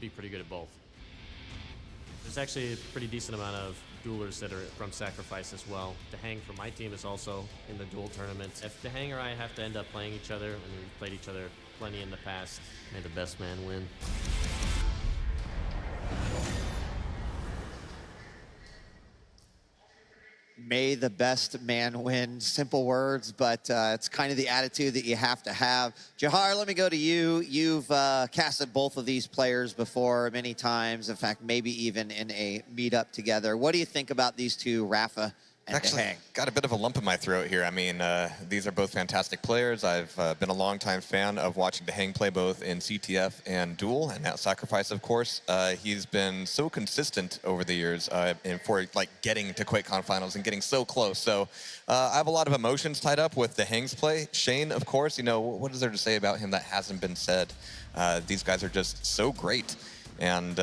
be pretty good at both. There's actually a pretty decent amount of duelers that are from Sacrifice as well. Dahang from my team is also in the duel tournament. If Dahang or I have to end up playing each other, and we've played each other plenty in the past, may the best man win. May the best man win. Simple words, but it's kind of the attitude that you have to have. Jahar, let me go to you. You've casted both of these players before many times. In fact, maybe even in a meetup together. What do you think about these two, Rapha and Actually, Dahang? got a bit of a lump in my throat here. I mean, these are both fantastic players. I've been a longtime fan of watching Dahang play both in CTF and Duel, and now Sacrifice, of course. He's been so consistent over the years and for like getting to QuakeCon finals and getting so close. So I have a lot of emotions tied up with Dahang's play. Shane, of course, you know, what is there to say about him that hasn't been said? These guys are just so great, and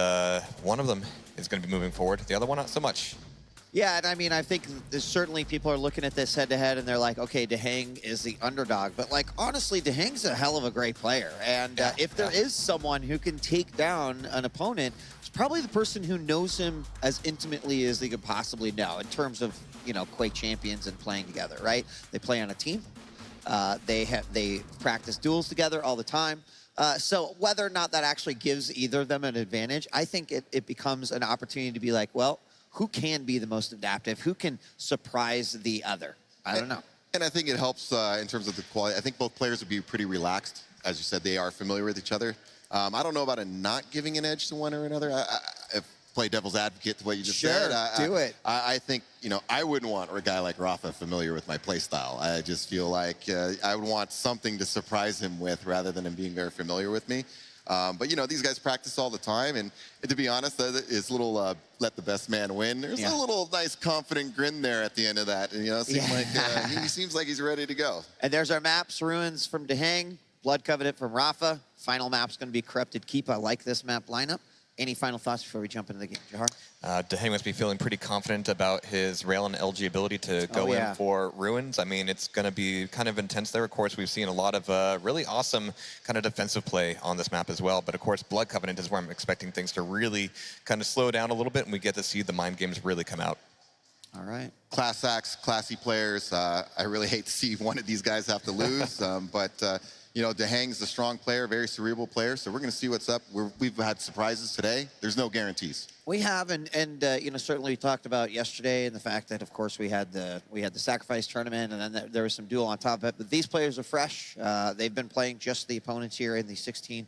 one of them is going to be moving forward. The other one, not so much. Yeah, and I mean, I think there's certainly people are looking at this head-to-head, and they're like, okay, Dahang is the underdog. But, like, honestly, Dahang's a hell of a great player. And if there is someone who can take down an opponent, it's probably the person who knows him as intimately as they could possibly know in terms of, you know, Quake champions and playing together, right? They play on a team. They practice duels together all the time. So whether or not that actually gives either of them an advantage, I think it becomes an opportunity to be like, well, who can be the most adaptive? Who can surprise the other? I don't know. And I think it helps in terms of the quality. I think both players would be pretty relaxed. As you said, they are familiar with each other. I don't know about not giving an edge to one or another. If play devil's advocate to what you just said. Do it. I think, you know, I wouldn't want a guy like Rapha familiar with my play style. I just feel like I would want something to surprise him with rather than him being very familiar with me. But, you know, these guys practice all the time. And to be honest, it's a little let the best man win. There's a little nice confident grin there at the end of that. And, you know, it seems like, he seems like he's ready to go. And there's our maps. Ruins from Dahang, Blood Covenant from Rapha. Final map's going to be Corrupted Keep. I like this map lineup. Any final thoughts before we jump into the game, Jahar? Dahang must be feeling pretty confident about his rail and LG ability to go in for Ruins. I mean, it's going to be kind of intense there. Of course, we've seen a lot of really awesome kind of defensive play on this map as well. But of course, Blood Covenant is where I'm expecting things to really kind of slow down a little bit, and we get to see the mind games really come out. All right. Class acts, classy players. I really hate to see one of these guys have to lose, but you know, Dahang's a strong player, very cerebral player, so we're going to see what's up. We've had surprises today. There's no guarantees. We have, and you know, certainly we talked about yesterday and the fact that, of course, we had the Sacrifice tournament, and then there was some duel on top of it. But these players are fresh. They've been playing just the opponents here in the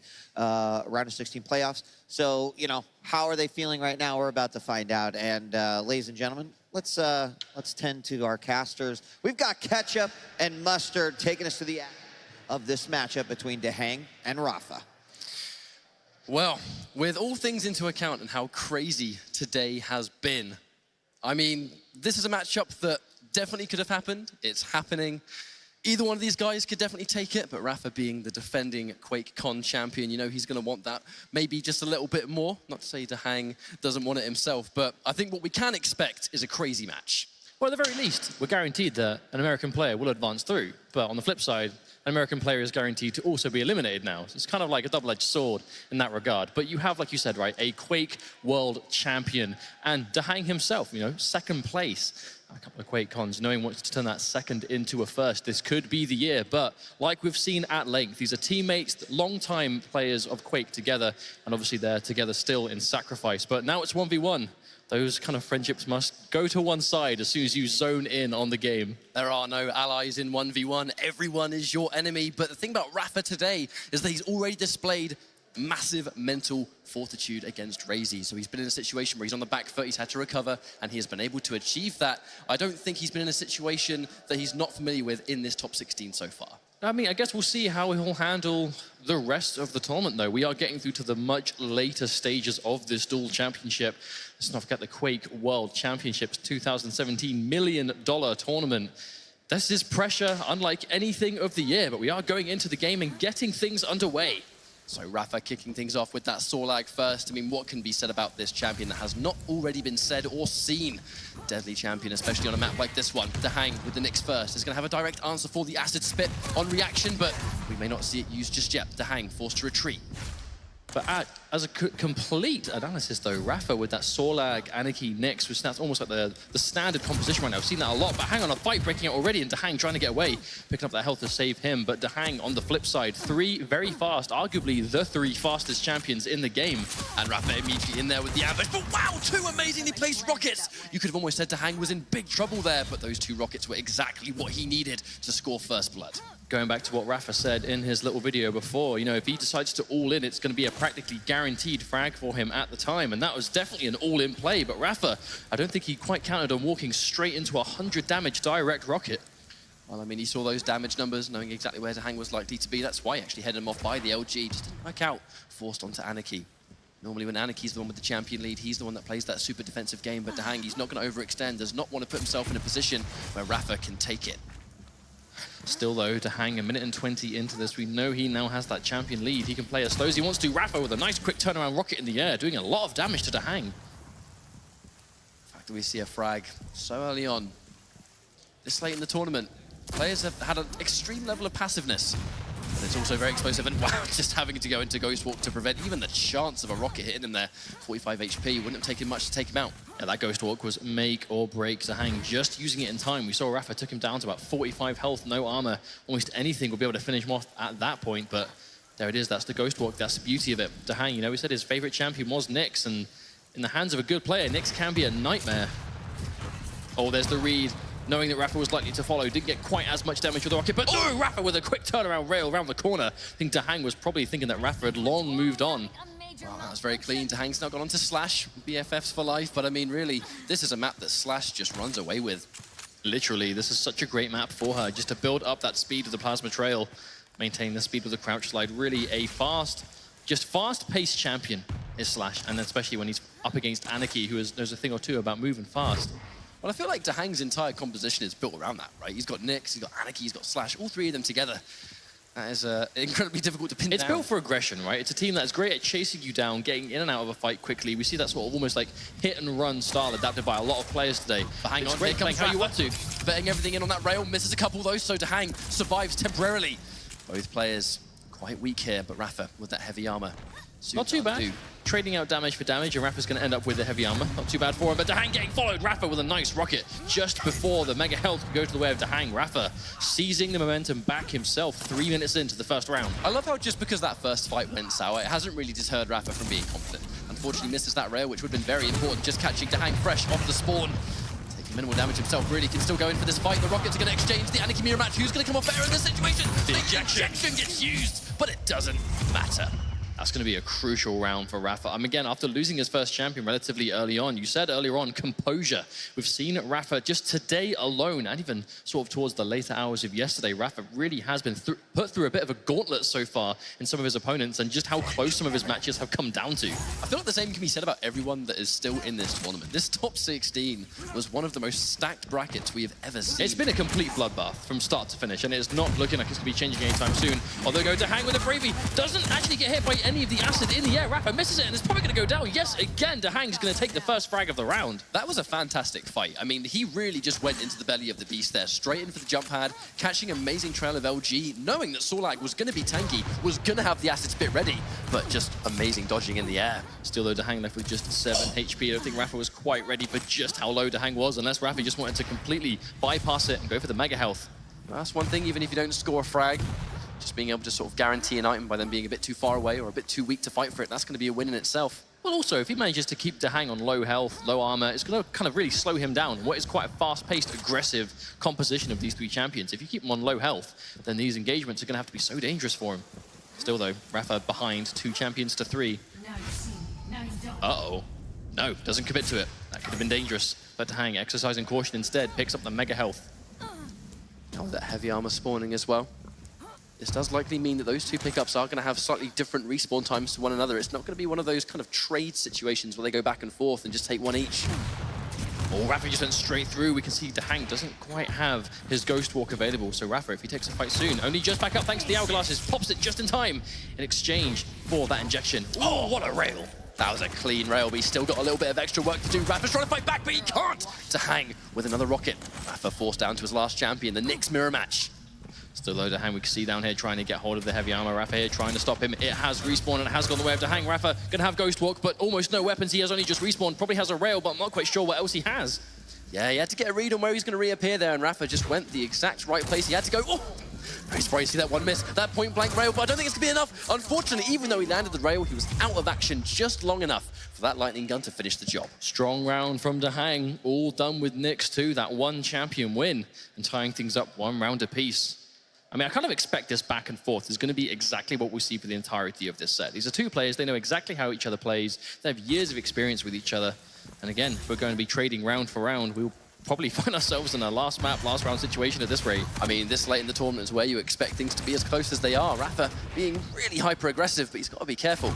round of 16 playoffs. So, you know, how are they feeling right now? We're about to find out. And ladies and gentlemen, let's tend to our casters. We've got ketchup and mustard taking us to the act of this matchup between Dahang and Rapha. Well, with all things into account and how crazy today has been, I mean, this is a matchup that definitely could have happened. It's happening. Either one of these guys could definitely take it, but Rapha being the defending QuakeCon champion, you know, he's going to want that maybe just a little bit more. Not to say Dahang doesn't want it himself, but I think what we can expect is a crazy match. Well, at the very least, we're guaranteed that an American player will advance through. But on the flip side, an American player is guaranteed to also be eliminated now. So it's kind of like a double-edged sword in that regard. But you have, like you said, right, a Quake World Champion. And Dahang himself, you know, second place. A couple of QuakeCons, knowing wants to turn that second into a first. This could be the year, but like we've seen at length, these are teammates, long-time players of Quake together, and obviously they're together still in Sacrifice. But now it's 1v1. Those kind of friendships must go to one side as soon as you zone in on the game. There are no allies in 1v1. Everyone is your enemy. But the thing about Rapha today is that he's already displayed massive mental fortitude against Razy. So he's been in a situation where he's on the back foot, he's had to recover, and he has been able to achieve that. I don't think he's been in a situation that he's not familiar with in this top 16 so far. I mean, I guess we'll see how he'll handle the rest of the tournament, though. We are getting through to the much later stages of this dual championship. Let's not forget the Quake World Championships 2017 $1 million tournament. This is pressure unlike anything of the year, but we are going into the game and getting things underway. So Rapha kicking things off with that Sorlag first. I mean, what can be said about this champion that has not already been said or seen? Deadly champion, especially on a map like this one. Dahang with the Nyx first is going to have a direct answer for the Acid Spit on reaction, but we may not see it used just yet. Dahang forced to retreat. But as a complete analysis, though, Rapha with that Sorlag, Anarchy, Nyx, which that's almost like the standard composition right now. I've seen that a lot, but Dahang on a fight breaking out already, and Dahang trying to get away, picking up that health to save him. But Dahang on the flip side, 3 very fast, arguably the 3 fastest champions in the game. And Rapha immediately in there with the ambush. But wow, 2 amazingly placed rockets. You could have almost said Dahang was in big trouble there, but those 2 rockets were exactly what he needed to score first blood. Going back to what Rapha said in his little video before, you know, if he decides to all in, it's going to be a practically guaranteed frag for him at the time. And that was definitely an all-in play. But Rapha, I don't think he quite counted on walking straight into a 100 damage direct rocket. Well, I mean, he saw those damage numbers, knowing exactly where Dahang was likely to be. That's why he actually headed him off by the LG. Just didn't work out. Forced onto Anarchy. Normally when Anarchy's the one with the champion lead, he's the one that plays that super defensive game. But Dahang, he's not going to overextend, does not want to put himself in a position where Rapha can take it. Still, though, Dahang, a minute and 20 into this, we know he now has that champion lead. He can play as slow as he wants to. Rapha with a nice quick turnaround rocket in the air, doing a lot of damage to Dahang. The fact that we see a frag so early on, this late in the tournament, players have had an extreme level of passiveness. But it's also very explosive, and wow, just having to go into Ghost Walk to prevent even the chance of a rocket hitting him there. 45 HP, wouldn't have taken much to take him out. Yeah, that Ghost Walk was make or break Dahang, just using it in time. We saw Rapha took him down to about 45 health, no armor. Almost anything would be able to finish him off at that point, but there it is, that's the Ghost Walk, that's the beauty of it. Dahang, you know, we said his favorite champion was Nyx, and in the hands of a good player, Nyx can be a nightmare. Oh, there's the read. Knowing that Rapha was likely to follow, didn't get quite as much damage with the rocket, but no, Rapha with a quick turnaround rail around the corner. I think Dahang was probably thinking that Rapha had long moved on. Wow, that was very clean. Dahang's now gone on to Slash, BFFs for life, but I mean, really, this is a map that Slash just runs away with. Literally, this is such a great map for her, just to build up that speed of the Plasma Trail, maintain the speed of the crouch slide. Really a fast-paced champion is Slash, and especially when he's up against Anarchy, who knows a thing or two about moving fast. Well, I feel like Dahang's entire composition is built around that, right? He's got Nyx, he's got Anarchy, he's got Slash, all 3 of them together. That is incredibly difficult to pin down. It's built for aggression, right? It's a team that's great at chasing you down, getting in and out of a fight quickly. We see that sort of almost like hit and run style adapted by a lot of players today. But hang on, great here comes how you want to. Betting everything in on that rail, misses a couple though, so Dahang survives temporarily. Both players quite weak here, but Rapha with that heavy armor. Not too bad. Trading out damage for damage, and Rapha's going to end up with the heavy armor. Not too bad for him, but Dahang getting followed. Rapha with a nice rocket just before the mega health can go to the way of Dahang. Rapha seizing the momentum back himself 3 minutes into the first round. I love how just because that first fight went sour, it hasn't really deterred Rapha from being confident. Unfortunately misses that rail, which would have been very important, just catching Dahang fresh off the spawn. Taking minimal damage himself, really can still go in for this fight. The rockets are going to exchange the Anarchy mirror match. Who's going to come off better in this situation? The injection gets used, but it doesn't matter. That's going to be a crucial round for Rapha. Again, after losing his first champion relatively early on, you said earlier on, composure. We've seen Rapha just today alone, and even sort of towards the later hours of yesterday, Rapha really has been put through a bit of a gauntlet so far in some of his opponents, and just how close some of his matches have come down to. I feel like the same can be said about everyone that is still in this tournament. This top 16 was one of the most stacked brackets we have ever seen. It's been a complete bloodbath from start to finish, and it's not looking like it's going to be changing anytime soon. Although go Dahang with a Bravey, doesn't actually get hit by any of the acid in the air. Rapha misses it, and it's probably going to go down. Yes, again, Dahang's going to take the first frag of the round. That was a fantastic fight. I mean, he really just went into the belly of the beast there, straight in for the jump pad, catching amazing trail of LG, knowing that Sorlag was going to be tanky, was going to have the acid spit ready, but just amazing dodging in the air. Still, though, Dahang left with just 7 HP. I don't think Rapha was quite ready for just how low Dahang was, unless Rapha just wanted to completely bypass it and go for the mega health. That's one thing, even if you don't score a frag, just being able to sort of guarantee an item by them being a bit too far away or a bit too weak to fight for it, that's going to be a win in itself. Well, also, if he manages to keep Dahang on low health, low armor, it's going to kind of really slow him down in what is quite a fast-paced, aggressive composition of these 3 champions. If you keep him on low health, then these engagements are going to have to be so dangerous for him. Still, though, Rapha behind 2 champions to 3. Uh-oh. No, doesn't commit to it. That could have been dangerous. But Dahang, exercising caution instead, picks up the mega health. Now with that heavy armor spawning as well. This does likely mean that those 2 pickups are going to have slightly different respawn times to one another. It's not going to be one of those kind of trade situations where they go back and forth and just take 1 each. Oh, Rapha just went straight through. We can see Dahang doesn't quite have his Ghost Walk available. So Rapha, if he takes a fight soon, only just back up thanks to the hourglasses, pops it just in time in exchange for that injection. Oh, what a rail. That was a clean rail, but he's still got a little bit of extra work to do. Rapha's trying to fight back, but he can't. Dahang with another rocket. Rapha forced down to his last champion, the Nyx mirror match. Still though, Dahang we can see down here trying to get hold of the heavy armor. Rapha here trying to stop him. It has respawned and it has gone the way of Dahang. Rapha gonna have Ghost Walk, but almost no weapons. He has only just respawned. Probably has a rail, but I'm not quite sure what else he has. Yeah, he had to get a read on where he's going to reappear there, and Rapha just went the exact right place. He had to go. Oh! Very surprised to see that one miss, that point-blank rail, but I don't think it's going to be enough. Unfortunately, even though he landed the rail, he was out of action just long enough for that lightning gun to finish the job. Strong round from Dahang, all done with Nyx too. That one champion win and tying things up 1 round apiece. I mean, I kind of expect this back and forth is going to be exactly what we see for the entirety of this set. These are 2 players, they know exactly how each other plays, they have years of experience with each other. And again, if we're going to be trading round for round, we'll probably find ourselves in a last map, last round situation at this rate. I mean, this late in the tournament is where you expect things to be as close as they are. Rapha being really hyper-aggressive, but he's got to be careful.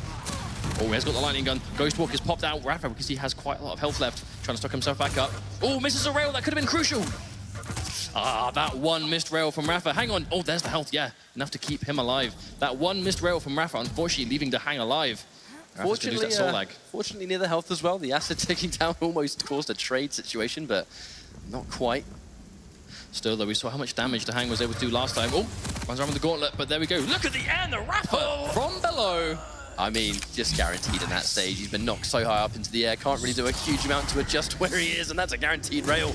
Oh, he's got the lightning gun. Ghost Walk is popped out. Rapha, because he has quite a lot of health left, trying to stock himself back up. Oh, misses a rail. That could have been crucial. Ah, that one missed rail from Rapha. Hang on. Oh, there's the health. Yeah, enough to keep him alive. That one missed rail from Rapha, unfortunately, leaving Dahang alive. Fortunately, near the health as well. The acid taking down almost caused a trade situation, but not quite. Still, though, we saw how much damage Dahang was able to do last time. Oh, runs around with the gauntlet, but there we go. Look at the end, the Rapha from below. I mean, just guaranteed in that stage. He's been knocked so high up into the air, can't really do a huge amount to adjust where he is, and that's a guaranteed rail.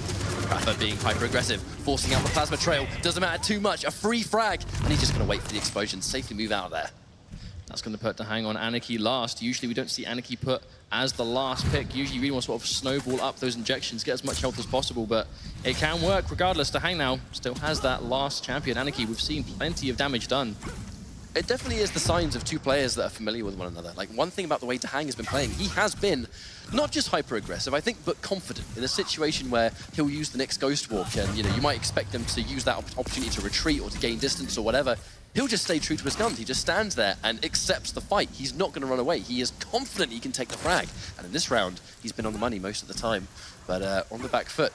Rapha being hyper-aggressive, forcing out the plasma trail. Doesn't matter too much, a free frag, and he's just going to wait for the explosion, safely move out of there. That's going to put Dahang on Anarchy last. Usually we don't see Anarchy put as the last pick. Usually you really want to sort of snowball up those injections, get as much health as possible, but it can work regardless. Dahang now still has that last champion. Anarchy, we've seen plenty of damage done. It definitely is the signs of 2 players that are familiar with one another. Like, one thing about the way Dahang has been playing, he has been not just hyper-aggressive, I think, but confident in a situation where he'll use the next Ghost Walk, and, you know, you might expect him to use that opportunity to retreat or to gain distance or whatever. He'll just stay true to his guns. He just stands there and accepts the fight. He's not going to run away. He is confident he can take the frag. And in this round, he's been on the money most of the time, but on the back foot.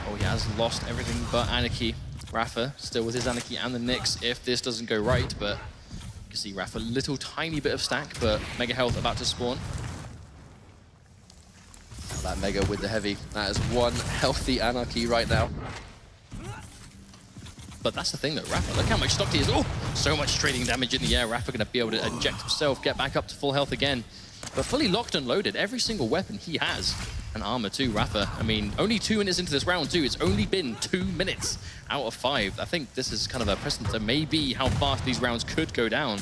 Oh, he has lost everything but Anarchy. Rapha still with his Anarchy and the Nyx if this doesn't go right, but you can see Rapha, little tiny bit of stack, but Mega Health about to spawn. That Mega with the heavy. That is one healthy Anarchy right now. But that's the thing though, Rapha, look how much stock he is. Oh, so much trading damage in the air. Rapha gonna be able to inject himself, get back up to full health again. But fully locked and loaded, every single weapon he has. And armor too, Rapha. I mean, only 2 minutes into this round too. It's only been 2 minutes out of 5. I think this is kind of a precedent to maybe how fast these rounds could go down.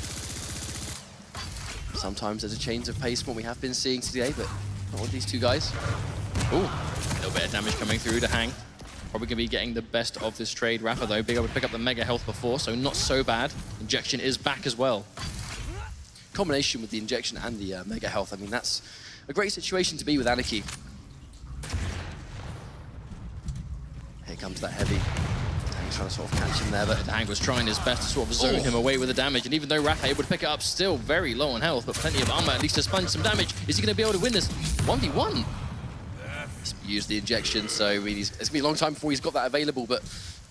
Sometimes there's a change of pace from what we have been seeing today, but not with these 2 guys. Oh, a little bit of damage coming through to Dahang. Probably going to be getting the best of this trade. Rapha, though, being able to pick up the Mega Health before, so not so bad. Injection is back as well. Combination with the injection and the Mega Health, I mean, that's a great situation to be with Anarchy. Here comes that heavy. He's trying to sort of catch him there, but Dahang was trying his best to sort of zone him away with the damage, and even though Rapha able to pick it up, still very low on health, but plenty of armor, at least to sponge some damage. Is he going to be able to win this 1v1? Use the injection, so I mean, it's going to be a long time before he's got that available, but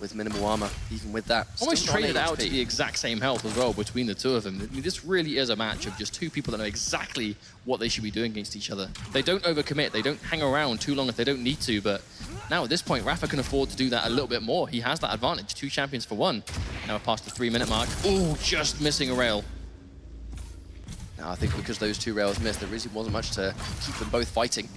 with minimal armor, even with that. Almost traded out to the exact same health as well between the 2 of them. I mean, this really is a match of just 2 people that know exactly what they should be doing against each other. They don't overcommit, they don't hang around too long if they don't need to, but now at this point, Rapha can afford to do that a little bit more. He has that advantage, 2 champions for 1. Now we're past the 3-minute mark. Oh, just missing a rail. Now I think because those 2 rails missed, there really wasn't much to keep them both fighting.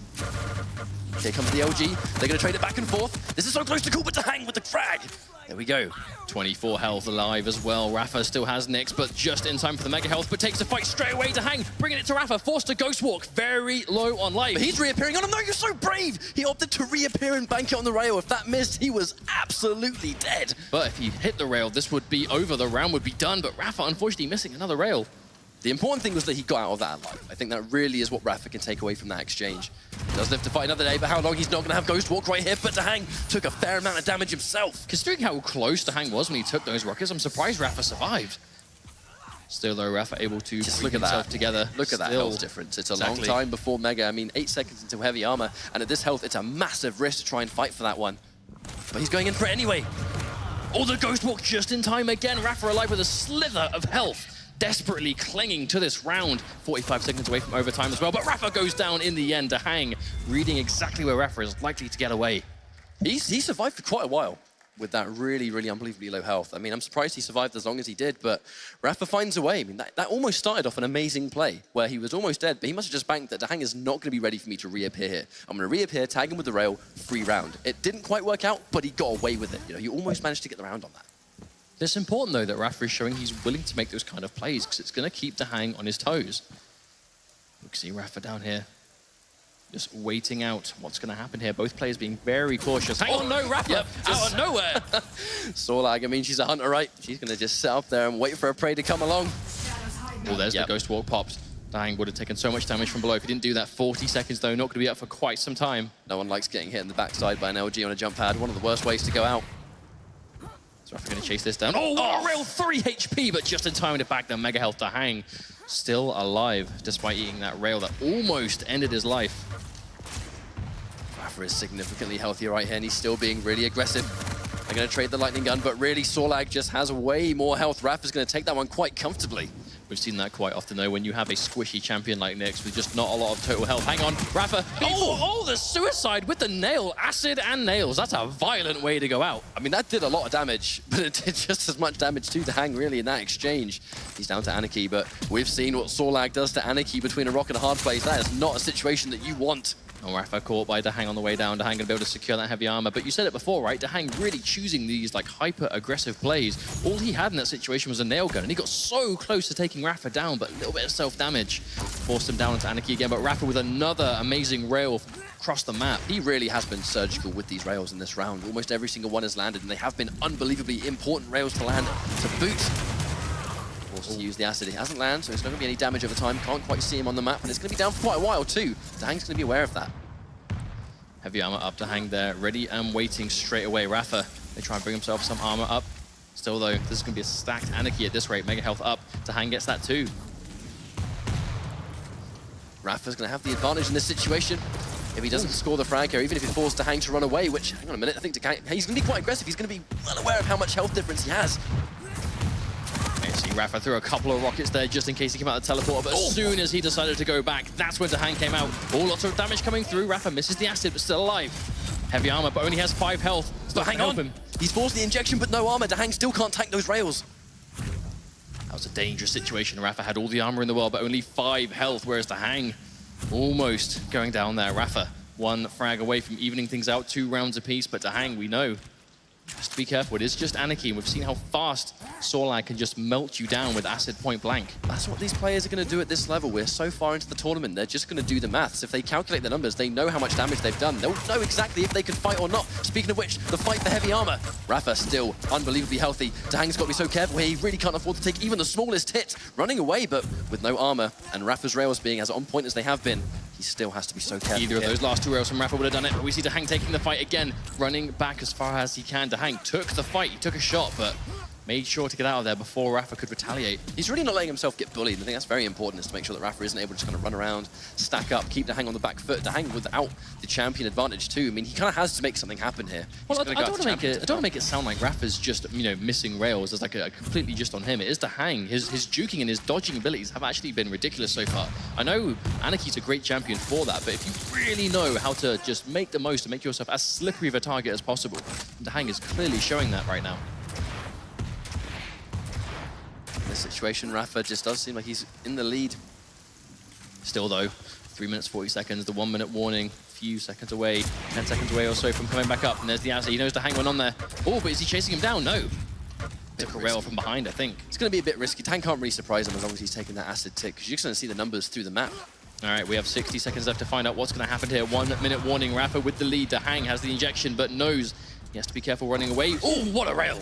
Here comes the LG. They're going to trade it back and forth. This is so close to cool, but Dahang with the frag. There we go. 24 health alive as well. Rapha still has Nyx, but just in time for the Mega Health, but takes the fight straight away. Dahang bringing it to Rapha, forced to Ghost Walk, very low on life. But he's reappearing on him. No, you're so brave. He opted to reappear and bank it on the rail. If that missed, he was absolutely dead. But if he hit the rail, this would be over. The round would be done, but Rapha, unfortunately, missing another rail. The important thing was that he got out of that alive. I think that really is what Rapha can take away from that exchange. He does live to fight another day, but how long he's not going to have Ghost Walk right here, but Dahang took a fair amount of damage himself. Considering how close Dahang was when he took those rockets, I'm surprised Rapha survived. Still though, Rapha able to just look himself together. Look at that health difference. It's a long time before Mega. I mean, 8 seconds into heavy armor, and at this health, it's a massive risk to try and fight for that one. But he's going in for it anyway. Oh, the Ghost Walk just in time again. Rapha alive with a slither of health. Desperately clinging to this round. 45 seconds away from overtime as well, but Rapha goes down in the end. Dahang reading exactly where Rapha is likely to get away. He survived for quite a while. with that really, really unbelievably low health. I mean, I'm surprised he survived as long as he did, but Rapha finds a way. I mean, that almost started off an amazing play where he was almost dead, but he must have just banked that Dahang is not going to be ready for me to reappear here. I'm going to reappear, tag him with the rail, free round. It didn't quite work out, but he got away with it. You know, he almost managed to get the round on that. It's important, though, that Rapha is showing he's willing to make those kind of plays because it's going to keep Dahang on his toes. We can see Rapha down here just waiting out what's going to happen here. Both players being very cautious. Hang on, no, Rapha, Yep, out of nowhere. Sorlag, I mean, she's a hunter, right? She's going to just sit up there and wait for her prey to come along. Well, there's the Ghost Walk popped. Dahang would have taken so much damage from below if he didn't do that. 40 seconds, though, not going to be up for quite some time. No one likes getting hit in the backside by an LG on a jump pad. One of the worst ways to go out. So Rapha going to chase this down. Oh, what a real 3 HP, but just in time to back the Mega Health. Dahang still alive, despite eating that rail that almost ended his life. Rapha is significantly healthier right here, and he's still being really aggressive. They're going to trade the lightning gun, but really Sorlag just has way more health. Rapha's going to take that one quite comfortably. We've seen that quite often, though, when you have a squishy champion like Nyx with just not a lot of total health. Hang on, Rapha. Oh, the suicide with the nail. Acid and nails. That's a violent way to go out. I mean, that did a lot of damage, but it did just as much damage to Dahang, really, in that exchange. He's down to Anarchy, but we've seen what Sorlag does to Anarchy between a rock and a hard place. That is not a situation that you want. Oh, Rapha caught by Dahang on the way down. Dahang going to be able to secure that heavy armor. But you said it before, right? Dahang really choosing these like hyper-aggressive plays. All he had in that situation was a nail gun, and he got so close to taking Rapha down, but a little bit of self-damage forced him down into Anarchy again. But Rapha with another amazing rail across the map. He really has been surgical with these rails in this round. Almost every single one has landed, and they have been unbelievably important rails to land to boot. Forced to use the acid. It hasn't landed, so it's not going to be any damage over time. Can't quite see him on the map, and it's going to be down for quite a while too. Dahang's going to be aware of that. Heavy armor up to Dahang there, ready and waiting straight away. Rapha, they try and bring himself some armor up. Still though, this is going to be a stacked Anarchy at this rate. Mega health up. Dahang gets that too. Rapha's going to have the advantage in this situation. If he doesn't score the frag here, even if he forced Dahang to run away, which, hang on a minute, I think he's going to be quite aggressive. He's going to be well aware of how much health difference he has. You see Rapha threw a couple of rockets there just in case he came out of the teleporter, but as soon as he decided to go back, that's when Dahang came out. Lots of damage coming through. Rapha misses the acid, but still alive. Heavy armor, but only has 5 health. But hang on, he's forced the injection, but no armor. Dahang still can't tank those rails. That was a dangerous situation. Rapha had all the armor in the world, but only 5 health, whereas Dahang almost going down there. Rapha, 1 frag away from evening things out, 2 rounds apiece, but Dahang, we know, has to be careful. It is just Anarchy, and we've seen how fast Sorlag can just melt you down with acid point blank. That's what these players are going to do at this level. We're so far into the tournament, they're just going to do the maths. If they calculate the numbers, they know how much damage they've done. They'll know exactly if they can fight or not. Speaking of which, the fight for heavy armor. Rapha still unbelievably healthy. Dahang's got to be so careful here. He really can't afford to take even the smallest hit. Running away, but with no armor, and Rapha's rails being as on point as they have been, he still has to be so careful. Either of those last 2 rails from Rapha would have done it, but we see Dahang taking the fight again, running back as far as he can. Dahang took the fight, he took a shot, but made sure to get out of there before Rapha could retaliate. He's really not letting himself get bullied. I think that's very important, is to make sure that Rapha isn't able to just kind of run around, stack up, keep Dahang on the back foot. Dahang without the champion advantage too. I mean, he kind of has to make something happen here. Well, I don't want to make it sound like Rapha's just, you know, missing rails as like a completely just on him. It is Dahang. His juking and his dodging abilities have actually been ridiculous so far. I know Anarchy's a great champion for that, but if you really know how to just make the most and make yourself as slippery of a target as possible, Dahang is clearly showing that right now. In this situation, Rapha just does seem like he's in the lead. Still though, 3 minutes, 40 seconds, the 1 minute warning, few seconds away, 10 seconds away or so from coming back up. And there's the acid. He knows Dahang went on there. Oh, but is he chasing him down? No. Took a rail from behind, I think. It's going to be a bit risky. Dahang can't really surprise him as long as he's taking that acid tick, because you're just going to see the numbers through the map. All right, we have 60 seconds left to find out what's going to happen here. 1 minute warning. Rapha with the lead. Dahang has the injection, but knows he has to be careful running away. Oh, what a rail.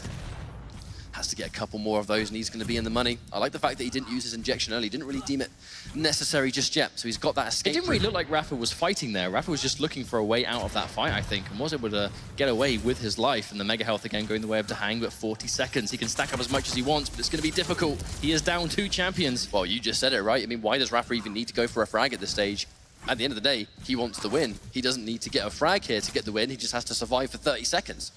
Has to get a couple more of those, and he's going to be in the money. I like the fact that he didn't use his injection early. He didn't really deem it necessary just yet, so he's got that escape. It didn't really look like Rapha was fighting there. Rapha was just looking for a way out of that fight, I think, and was able to get away with his life. And the Mega Health again going the way of Dahang, but 40 seconds. He can stack up as much as he wants, but it's going to be difficult. He is down 2 champions. Well, you just said it, right? I mean, why does Rapha even need to go for a frag at this stage? At the end of the day, he wants the win. He doesn't need to get a frag here to get the win. He just has to survive for 30 seconds.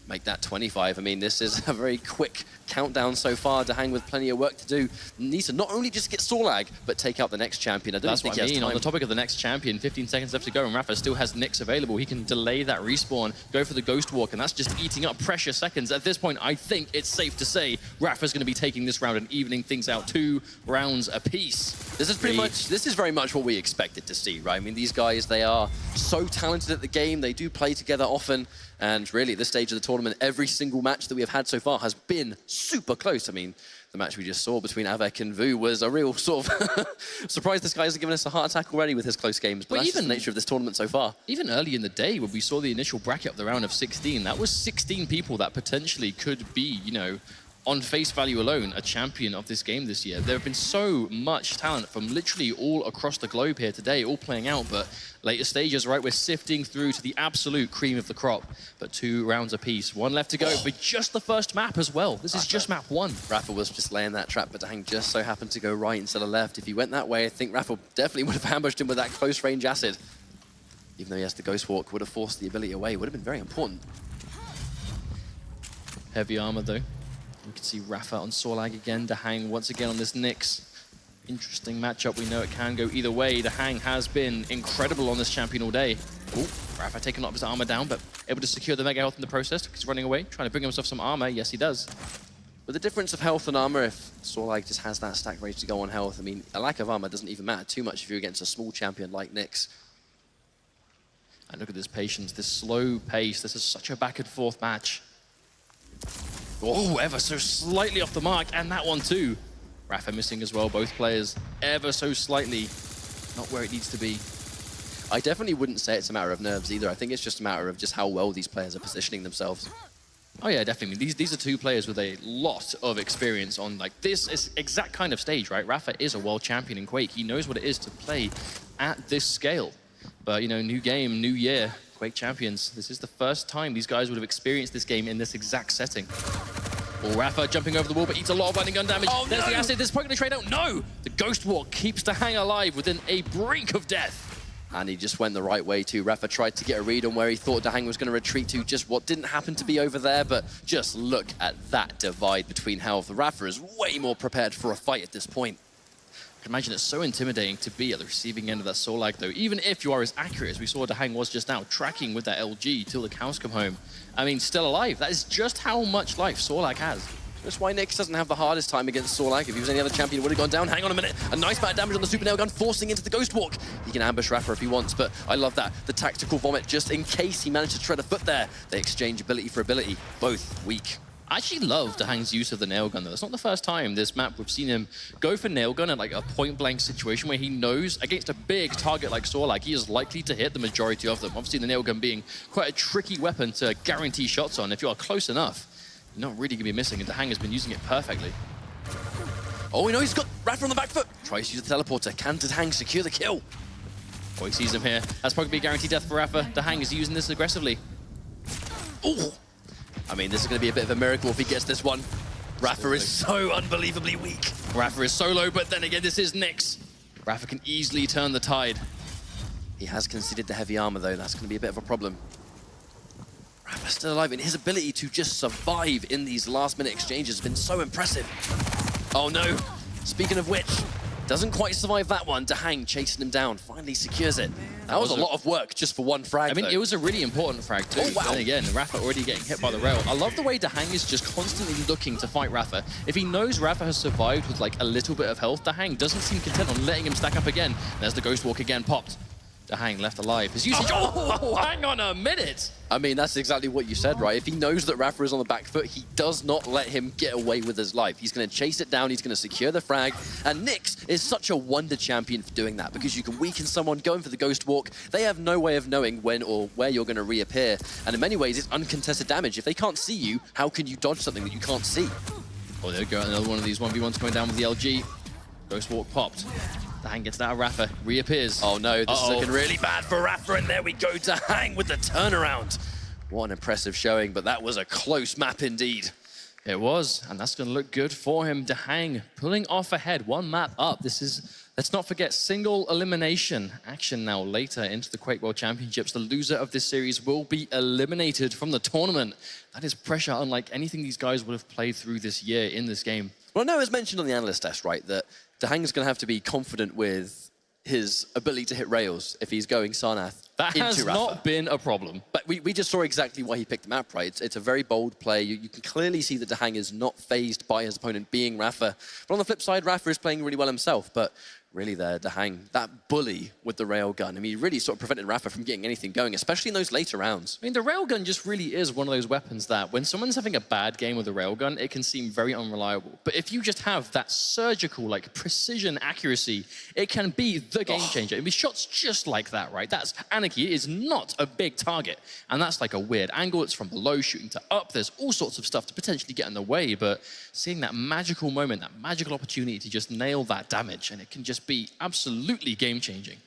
make that 25. I mean, this is a very quick countdown so far. Dahang with plenty of work to do. Needs to not only just get Sorlag, but take out the next champion. I don't That's think what I he has mean. time. On the topic of the next champion, 15 seconds left to go, and Rapha still has Nyx available. He can delay that respawn, go for the Ghost Walk, and that's just eating up precious seconds. At this point, I think it's safe to say Rapha's going to be taking this round and evening things out 2 rounds apiece. This is pretty much, this is very much what we expected to see, right? I mean, these guys, they are so talented at the game. They do play together often. And really, at this stage of the tournament, every single match that we have had so far has been super close. I mean, the match we just saw between Avec and Vu was a real sort of surprise. This guy hasn't given us a heart attack already with his close games. But that's just the nature of this tournament so far. Even early in the day, when we saw the initial bracket of the round of 16, that was 16 people that potentially could be, you know, on face value alone, a champion of this game this year. There have been so much talent from literally all across the globe here today, all playing out, but later stages, right, we're sifting through to the absolute cream of the crop, but 2 rounds apiece. 1 left to go for just the first map as well. This is just map 1. Rapha was just laying that trap, but Dahang just so happened to go right instead of left. If he went that way, I think Rapha definitely would have ambushed him with that close range acid. Even though he has the Ghost Walk, would have forced the ability away. Would have been very important. Heavy armor though. We can see Rapha on Sorlag again. Dahang once again on this Nyx. Interesting matchup. We know it can go either way. Dahang has been incredible on this champion all day. Ooh, Rapha taking a lot of his armor down, but able to secure the mega health in the process. He's running away, trying to bring himself some armor. Yes, he does. With the difference of health and armor, if Sorlag just has that stack ready to go on health, I mean, a lack of armor doesn't even matter too much if you're against a small champion like Nyx. And look at this patience, this slow pace. This is such a back and forth match. Oh, ever so slightly off the mark, and that one too. Rapha missing as well, both players ever so slightly not where it needs to be. I definitely wouldn't say it's a matter of nerves either. I think it's just a matter of just how well these players are positioning themselves. Oh yeah, definitely. These are 2 players with a lot of experience on like this is exact kind of stage, right? Rapha is a world champion in Quake. He knows what it is to play at this scale. But you know, new game, new year, Quake champions. This is the first time these guys would have experienced this game in this exact setting. Oh, Rapha jumping over the wall, but eats a lot of lightning gun damage. Oh, There's no! the acid. This is probably going to trade out. No! The Ghost Walk keeps Dahang alive within a brink of death. And he just went the right way too. Rapha tried to get a read on where he thought Dahang was going to retreat to, just what didn't happen to be over there, but just look at that divide between health. Rapha is way more prepared for a fight at this point. I can imagine it's so intimidating to be at the receiving end of that Sorlag though. Even if you are as accurate as we saw Dahang was just now, tracking with that LG till the cows come home. I mean, still alive. That is just how much life Sorlag has. That's why Nyx doesn't have the hardest time against Sorlag. If he was any other champion, he would have gone down. Hang on a minute. A nice amount of damage on the super nail gun, forcing into the Ghost Walk. He can ambush Rapha if he wants, but I love that. The tactical vomit, just in case he managed to tread a foot there. They exchange ability for ability. Both weak. I actually love Dahang's use of the nail gun though. It's not the first time this map we've seen him go for nail gun at like a point blank situation where he knows against a big target like Sorlag, he is likely to hit the majority of them. Obviously the nail gun being quite a tricky weapon to guarantee shots on. If you are close enough, you're not really gonna be missing, and Dahang has been using it perfectly. Oh, we know he's got Rapha on the back foot. Tries to use the teleporter. Can Dahang secure the kill? Oh, he sees him here. That's probably be a guaranteed death for Rapha. Dahang is using this aggressively. Oh! I mean, this is going to be a bit of a miracle if he gets this one. Rapha is so unbelievably weak. Rapha is solo, but then again, this is Nyx. Rapha can easily turn the tide. He has conceded the heavy armor, though. That's going to be a bit of a problem. Rapha's still alive, and his ability to just survive in these last-minute exchanges has been so impressive. Oh, no. Speaking of which, doesn't quite survive that one. Dahang chasing him down, finally secures it. That was a lot of work just for one frag, I mean, though. it was a really important frag too. Oh, wow. But then again, Rapha already getting hit by the rail. I love the way Dahang is just constantly looking to fight Rapha. If he knows Rapha has survived with like a little bit of health, Dahang doesn't seem content on letting him stack up again. There's the Ghost Walk again popped. Dahang left alive. His usage. Oh, hang on a minute. I mean, that's exactly what you said, right? If he knows that Rapha is on the back foot, he does not let him get away with his life. He's going to chase it down, he's going to secure the frag, and Nyx is such a wonder champion for doing that, because you can weaken someone going for the Ghost Walk. They have no way of knowing when or where you're going to reappear, and in many ways, it's uncontested damage. If they can't see you, how can you dodge something that you can't see? Oh, there we go. Another one of these 1v1s coming down with the LG. Ghost Walk popped. Dahang gets that out of Rapha, reappears. Oh no, this is looking really bad for Rapha, and there we go, Dahang with the turnaround. What an impressive showing, but that was a close map indeed. It was, and that's going to look good for him. Dahang pulling off ahead, 1 map up. This is Let's not forget single elimination action now later into the Quake World Championships. The loser of this series will be eliminated from the tournament. That is pressure unlike anything these guys would have played through this year in this game. Well, I know it was mentioned on the analyst test, right, that Dahang is going to have to be confident with his ability to hit rails if he's going Sarnath That into has Rapha. not been a problem. But we just saw exactly why he picked the map, right? It's a very bold play. You can clearly see that Dahang is not phased by his opponent being Rapha. But on the flip side, Rapha is playing really well himself. But really there, Dahang, that bully with the railgun. I mean, he really sort of prevented Rapha from getting anything going, especially in those later rounds. I mean, the railgun just really is one of those weapons that when someone's having a bad game with a railgun, it can seem very unreliable. But if you just have that surgical, like, precision accuracy, it can be the game changer. I mean, shots just like that, right? That's Anarchy is not a big target. And that's like a weird angle. It's from below shooting to up. There's all sorts of stuff to potentially get in the way. But seeing that magical moment, that magical opportunity to just nail that damage, and it can just be absolutely game-changing.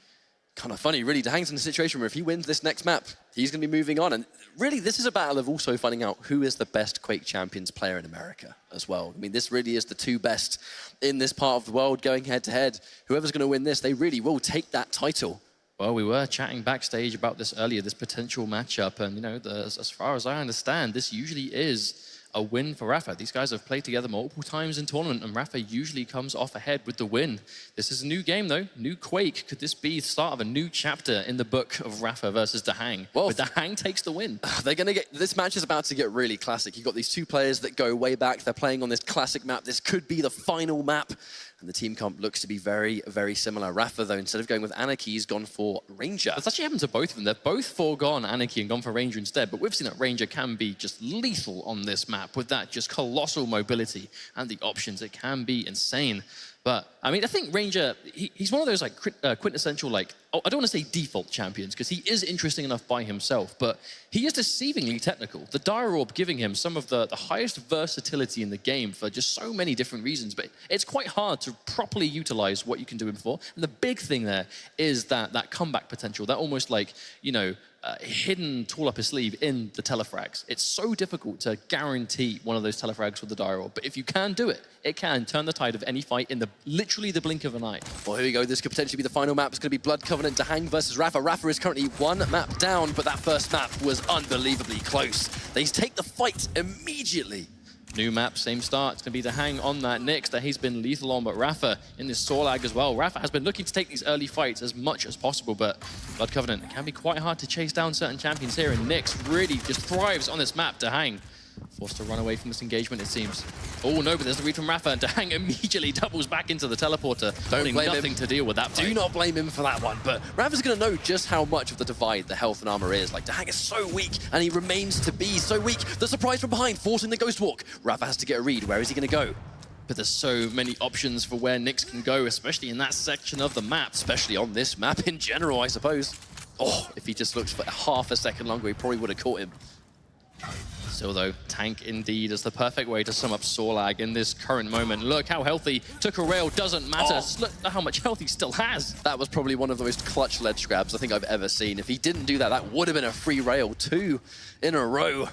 Kind of funny, really. Dahang's in a situation where if he wins this next map, he's going to be moving on. And really, this is a battle of also finding out who is the best Quake Champions player in America as well. I mean, this really is the two best in this part of the world going head-to-head. Whoever's going to win this, they really will take that title. Well, we were chatting backstage about this earlier, this potential matchup. And, you know, as far as I understand, this usually is a win for Rapha. These guys have played together multiple times in tournament, and Rapha usually comes off ahead with the win. This is a new game, though. New Quake. Could this be the start of a new chapter in the book of Rapha versus Dahang? Well, but Dahang takes the win. They're going to get... This match is about to get really classic. You've got these two players that go way back. They're playing on this classic map. This could be the final map. And the team comp looks to be very, very similar. Rapha, though, instead of going with Anarchy, he's gone for Ranger. That's actually happened to both of them. They've both foregone Anarchy and gone for Ranger instead, but we've seen that Ranger can be just lethal on this map with that just colossal mobility and the options. It can be insane. But, I mean, I think Ranger, he's one of those, like, quintessential, like, I don't want to say default champions, because he is interesting enough by himself, but he is deceivingly technical. The Dire Orb giving him some of the highest versatility in the game for just so many different reasons, but it's quite hard to properly utilize what you can do him for. And the big thing there is that comeback potential, that almost like, you know, hidden tool up his sleeve in the telefrags. It's so difficult to guarantee one of those telefrags with the Dire Orb, but if you can do it, it can turn the tide of any fight in literally the blink of an eye. Well, here we go. This could potentially be the final map. It's going to be Blood Covenant Dahang versus Rapha. Rapha is currently one map down, but that first map was unbelievably close. They take the fight immediately. New map, same start. It's going to be Dahang on that Nyx that he's been lethal on, but Rapha in this Sorlag as well. Rapha has been looking to take these early fights as much as possible, but Blood Covenant, it can be quite hard to chase down certain champions here, and Nyx really just thrives on this map. Dahang forced to run away from this engagement, it seems. Oh no, but there's the read from Rapha, and Dahang immediately doubles back into the teleporter. Don't blame nothing him. to deal with that fight. Do not blame him for that one, but Rapha's going to know just how much of the divide the health and armor is. Like, Dahang is so weak, and he remains to be so weak. The surprise from behind, forcing the Ghost Walk. Rapha has to get a read. Where is he going to go? But there's so many options for where Nyx can go, especially in that section of the map. Especially on this map in general, I suppose. Oh, if he just looked for half a second longer, he probably would have caught him. Still though, tank indeed is the perfect way to sum up Sorlag in this current moment. Look how healthy. Took a rail, doesn't matter. Look at how much health he still has. That was probably one of the most clutch ledge grabs I think I've ever seen. If he didn't do that, that would have been a free rail, 2 in a row.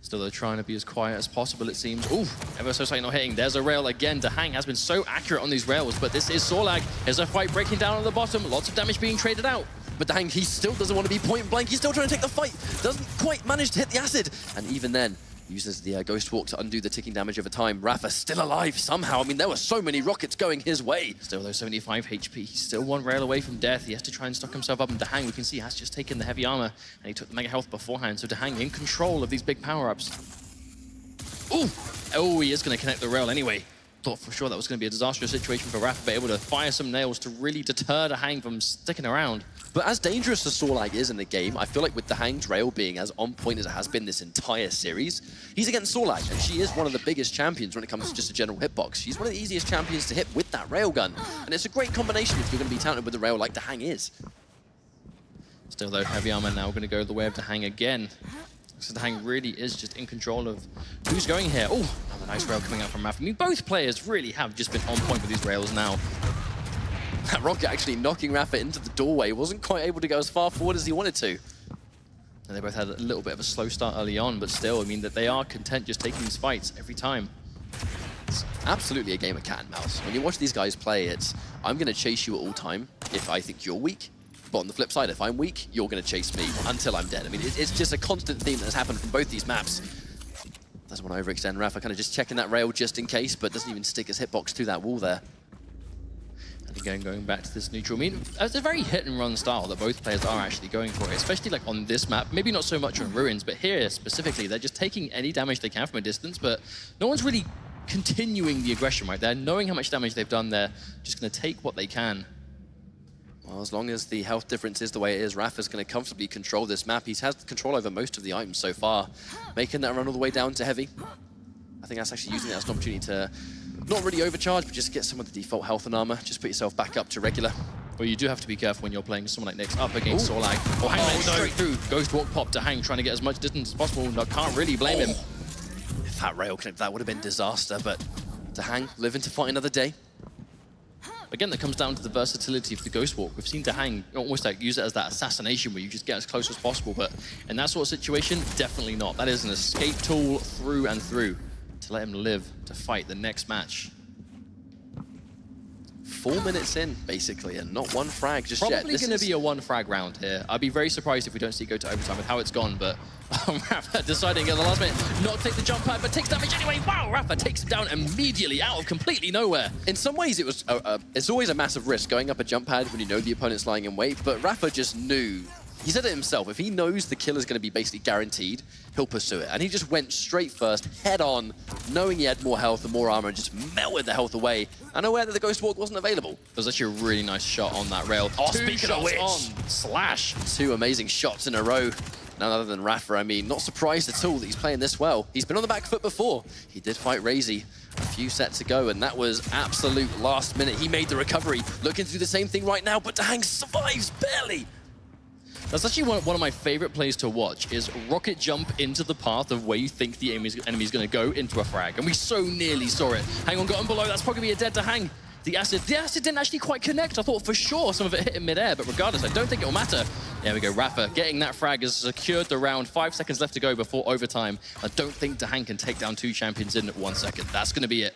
Still though, trying to be as quiet as possible, it seems. Ooh, ever so slightly not hitting. There's a rail again. Dahang has been so accurate on these rails, but this is Sorlag. There's a fight breaking down on the bottom. Lots of damage being traded out. But Dahang, he still doesn't want to be point blank. He's still trying to take the fight. Doesn't quite manage to hit the acid. And even then, uses the Ghost Walk to undo the ticking damage over time. Rapha still alive somehow. I mean, there were so many rockets going his way. Still though, 75 HP. He's still one rail away from death. He has to try and stock himself up. And Dahang, we can see, has just taken the heavy armor. And he took the mega health beforehand. So Dahang in control of these big power-ups. Ooh! Oh, he is going to connect the rail anyway. Thought for sure that was going to be a disastrous situation for Rapha, but able to fire some nails to really deter Dahang from sticking around. But as dangerous as Sorlag is in the game, I feel like with Dahang's rail being as on point as it has been this entire series, he's against Sorlag, and she is one of the biggest champions when it comes to just a general hitbox. She's one of the easiest champions to hit with that railgun, and it's a great combination if you're going to be talented with the rail like Dahang is. Still though, heavy armor now going to go the way of Dahang again. So Dahang really is just in control of who's going here. Oh, another nice rail coming out from Rapha. I mean, both players really have just been on point with these rails now. That rocket actually knocking Rapha into the doorway. Wasn't quite able to go as far forward as he wanted to. And they both had a little bit of a slow start early on, but still, I mean, that they are content just taking these fights every time. absolutely a game of cat and mouse. When you watch these guys play, it's, I'm going to chase you at all time if I think you're weak. But on the flip side, if I'm weak, you're going to chase me until I'm dead. I mean, it's just a constant theme that's happened from both these maps. Doesn't want to overextend. Rapha kind of just checking that rail just in case, but doesn't even stick his hitbox through that wall there. And again, going back to this neutral, I mean, it's a very hit-and-run style that both players are actually going for, especially like on this map. Maybe not so much on Ruins, but here specifically, they're just taking any damage they can from a distance, but no one's really continuing the aggression, right? They're knowing how much damage they've done, they're just going to take what they can. Well, as long as the health difference is the way it is, Rapha's going to comfortably control this map. He has control over most of the items so far, making that run all the way down to heavy. I think that's actually using it as an opportunity to not really overcharge, but just get some of the default health and armor. Just put yourself back up to regular. Well, you do have to be careful when you're playing someone like Nyx up against Sorlag. Or Hang went straight through. Ghost Walk pop to Hang, trying to get as much distance as possible. No, can't really blame him. If that rail connect, that would have been disaster, but Dahang living to fight another day. Again, that comes down to the versatility of the Ghost Walk. We've seen Dahang almost like use it as that assassination where you just get as close as possible, but in that sort of situation, definitely not. That is an escape tool through and through to let him live to fight the next match. 4 minutes in, basically, and not one frag just yet. Probably going to be a one frag round here. I'd be very surprised if we don't see it go to overtime with how it's gone, but Rapha deciding at the last minute not to take the jump pad, but takes damage anyway. Wow, Rapha takes him down immediately out of completely nowhere. In some ways, it was it's always a massive risk going up a jump pad when you know the opponent's lying in wait, but Rapha just knew. He said it himself, if he knows the kill is going to be basically guaranteed, he'll pursue it. And he just went straight first, head on, knowing he had more health and more armor, and just melted the health away, and aware that the Ghost Walk wasn't available. It was actually a really nice shot on that rail. Oh, Two speaking of shots which, on Slash. 2 amazing shots in a row. None other than Rapha. I mean, not surprised at all that he's playing this well. He's been on the back foot before. He did fight Razy a few sets ago, and that was absolute last minute. He made the recovery. Looking through the same thing right now, but Dahang survives barely. That's actually one of my favorite plays to watch, is rocket jump into the path of where you think the enemy's going to go into a frag. And we so nearly saw it. Hang on, got him below. That's probably a dead Dahang. The acid didn't actually quite connect. I thought for sure some of it hit in midair, but regardless, I don't think it'll matter. There we go, Rapha getting that frag has secured the round. 5 seconds left to go before overtime. I don't think Dahang can take down 2 champions in 1 second. That's going to be it.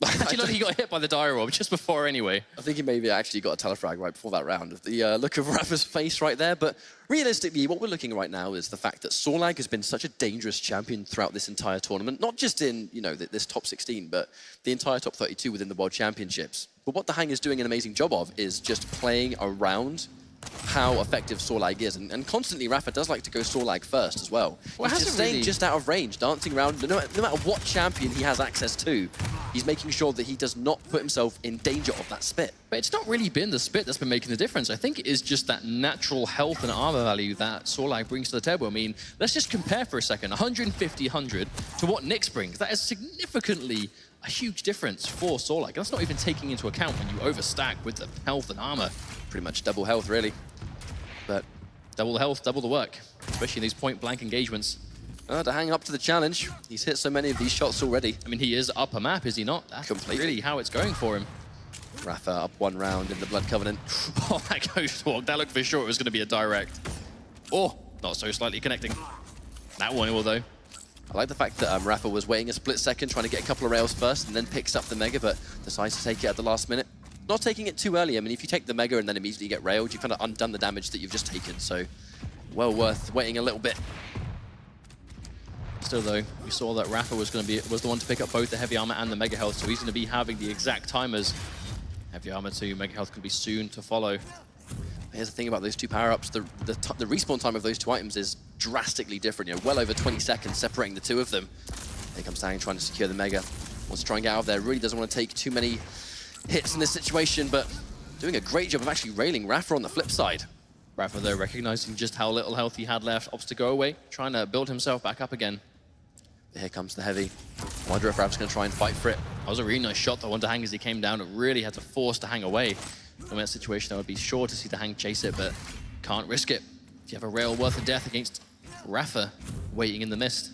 Actually, look, he got hit by the dire orb just before anyway. I think he maybe actually got a telefrag right before that round. The look of Rapha's face right there. But realistically, what we're looking at right now is the fact that Sorlag has been such a dangerous champion throughout this entire tournament. Not just in, you know, this top 16, but the entire top 32 within the World Championships. But what Dahang is doing an amazing job of is just playing around how effective Sorlag is. And constantly, Rapha does like to go Sorlag first as well. He's just staying just out of range, dancing around. No matter what champion he has access to, he's making sure that he does not put himself in danger of that spit. But it's not really been the spit that's been making the difference. I think it is just that natural health and armor value that Sorlag brings to the table. I mean, let's just compare for a second, 150, 100 to what Nyx brings. That is significantly a huge difference for Sorlag. That's not even taking into account when you overstack with the health and armor. Pretty much double health, really. But double the health, double the work, especially in these point-blank engagements. Dahang up to the challenge. He's hit so many of these shots already. I mean, he is up a map, is he not? That's completely really how it's going for him. Rapha up 1 round in the Blood Covenant. Oh, that Ghost Walk. That looked for sure it was going to be a direct. Oh, not so slightly connecting. That one will, though. I like the fact that Rapha was waiting a split second, trying to get a couple of rails first, and then picks up the Mega, but decides to take it at the last minute. Not taking it too early. I mean, if you take the Mega and then immediately get railed, you've kind of undone the damage that you've just taken, so well worth waiting a little bit. Still, though, we saw that Rapha was the one to pick up both the heavy armor and the Mega Health, so he's going to be having the exact timers. Heavy armor to Mega Health can be soon to follow. Here's the thing about those 2 power-ups. The respawn time of those 2 items is drastically different. You know, well over 20 seconds separating the 2 of them. Here comes Dahang trying to secure the Mega. Wants to try and get out of there. Really doesn't want to take too many hits in this situation, but doing a great job of actually railing Rapha on the flip side. Rapha, though, recognizing just how little health he had left, opts to go away, trying to build himself back up again. Here comes the heavy. I wonder if Rapha's going to try and fight for it. That was a really nice shot, though, on Dahang as he came down. It really had to force Dahang away. In that situation, I would be sure to see Dahang chase it, but can't risk it. If you have a rail worth of death against Rapha waiting in the mist.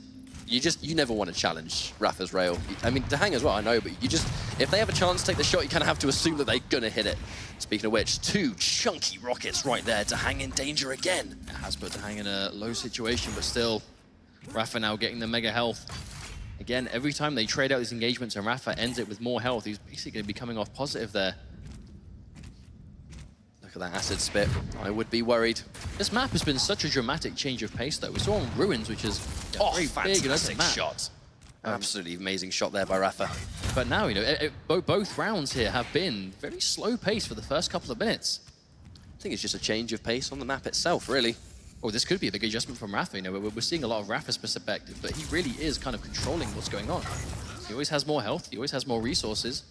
You never want to challenge Rapha's rail. I mean, Dahang as well, I know, but if they have a chance to take the shot, you kind of have to assume that they're going to hit it. Speaking of which, 2 chunky rockets right there. Dahang in danger again. It has put Dahang in a low situation, but still, Rapha now getting the Mega Health. Again, every time they trade out these engagements and Rapha ends it with more health, he's basically going to be coming off positive there. Look at that acid spit. I would be worried. This map has been such a dramatic change of pace, though. We saw on Ruins, which is very big and open map. Shot. Absolutely amazing shot there by Rapha. But now, you know, both rounds here have been very slow pace for the first couple of minutes. I think it's just a change of pace on the map itself, really. Oh, this could be a big adjustment from Rapha. You know, we're seeing a lot of Rapha's perspective, but he really is kind of controlling what's going on. He always has more health. He always has more resources.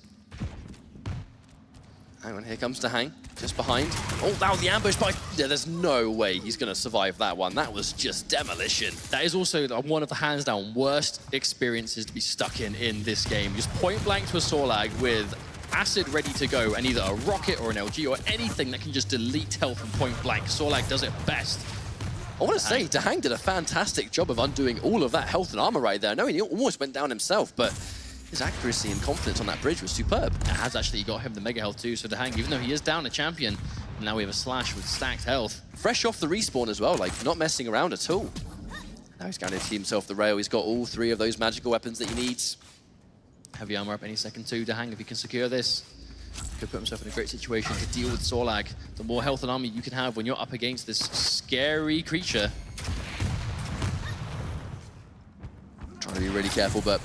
Hang on, here comes Dahang, just behind. Oh, now the ambush by... Yeah, there's no way he's going to survive that one. That was just demolition. That is also one of the hands down worst experiences to be stuck in this game. Just point blank to a Sorlag with acid ready to go and either a rocket or an LG or anything that can just delete health from point blank. Sorlag does it best. I want to say, Dahang did a fantastic job of undoing all of that health and armor right there. No, he almost went down himself, but his accuracy and confidence on that bridge was superb. It has actually got him the mega health too, so Dahang, even though he is down a champion, now we have a Slash with stacked health. Fresh off the respawn as well, like not messing around at all. Now he's guaranteed himself the rail. He's got all 3 of those magical weapons that he needs. Heavy armor up any second too. Dahang, if he can secure this, could put himself in a great situation to deal with Sorlag. The more health and armor you can have when you're up against this scary creature. Trying to be really careful, but